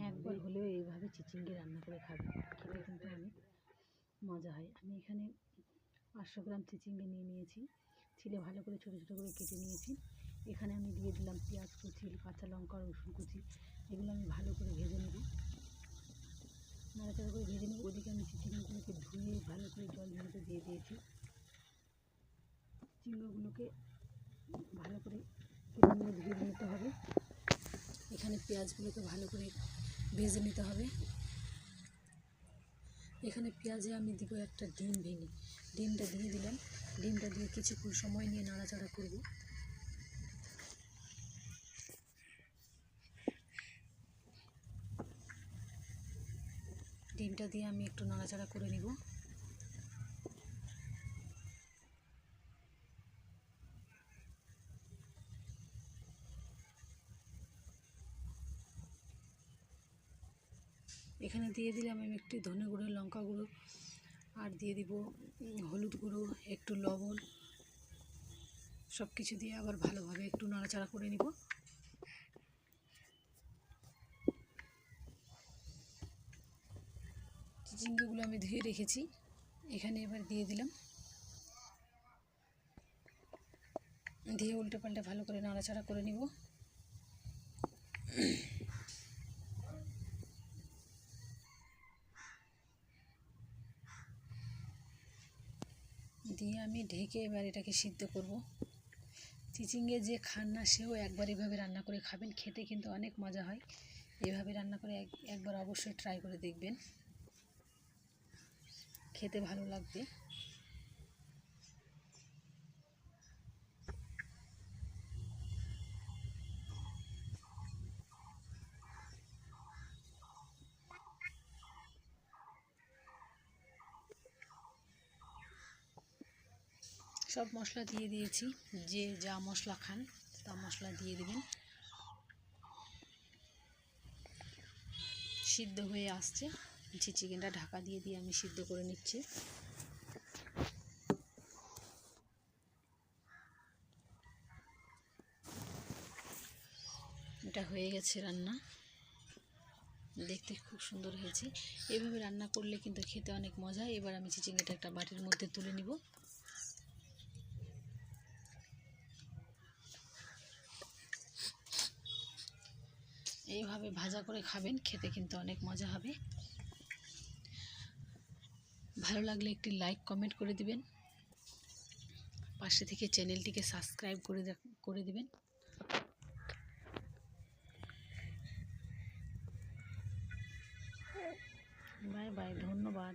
একবার হলেও এইভাবে চিচিঙ্গে রান্না করে খাবেন, খেতে কিন্তু অনেক মজা হয়। আমি এখানে 500 গ্রাম চিচিঙ্গে নিয়েছি, ছিলে ভালো করে ছোটো ছোটো করে কেটে নিয়েছি। এখানে আমি দিয়ে দিলাম পেঁয়াজ কুচি, কাঁচা লঙ্কা, রসুন কুচি। এগুলো আমি ভালো করে ভেজে নেব, নাড়াচাড়া করে ভেজে নেব। ওদিকে আমি চিচিঙ্গাগুলোকে ধুয়ে ভালো করে জল ঝরিয়ে দিয়ে দিয়েছি। চিচিঙ্গাগুলোকে ভালো করে ধুয়ে নিতে হবে। এখানে পেঁয়াজগুলোকে ভালো করে ভেজে নিতে হবে। এখানে পেঁয়াজে আমি দিব একটা ডিম ভেঙে, ডিমটা দিয়ে দিলাম। ডিমটা দিয়ে কিছুক্ষণ সময় নিয়ে নাড়াচাড়া করব। ডিমটা দিয়ে আমি একটু নাড়াচাড়া করে নিব। এখানে দিয়ে দিলাম আমি একটু ধনে গুঁড়ো, লঙ্কা গুঁড়ো, আর দিয়ে দিব হলুদ গুঁড়ো, একটু লবণ। সব কিছু দিয়ে আবার ভালোভাবে একটু নাড়াচাড়া করে নিব। চিচিঙ্গাগুলো আমি ধুয়ে রেখেছি, এখানে এবার দিয়ে দিলাম। দিয়ে উল্টে পাল্টে ভালো করে নাড়াচাড়া করে নিব। দিয়ে আমি ঢেকে এবার এটাকে সিদ্ধ করব। চিচিঙ্গে যে খান না সেও একবার এভাবে রান্না করে খাবেন, খেতে কিন্তু অনেক মজা হয়। এভাবে রান্না করে একবার অবশ্যই ট্রাই করে দেখবেন, খেতে ভালো লাগবে। সব মশলা দিয়ে দিয়েছি, যে যা মশলা খান তা মশলা দিয়ে দেবেন। সিদ্ধ হয়ে আসছে, চিচিঙ্গাটা ঢাকা দিয়ে আমি সিদ্ধ করে নিচ্ছি। এটা হয়ে গেছে রান্না, দেখতে খুব সুন্দর হয়েছে। এইভাবে রান্না করলে কিন্তু খেতে অনেক মজা। এবার আমি চিচিঙ্গাটা একটা বাটির মধ্যে তুলে নিব। এইভাবে ভাজা করে খাবেন, খেতে কিন্তু অনেক মজা হবে। ভালো লাগলে একটি লাইক কমেন্ট করে দিবেন, পাশে থেকে চ্যানেলটিকে সাবস্ক্রাইব করে দিবেন। বাই বাই, ধন্যবাদ।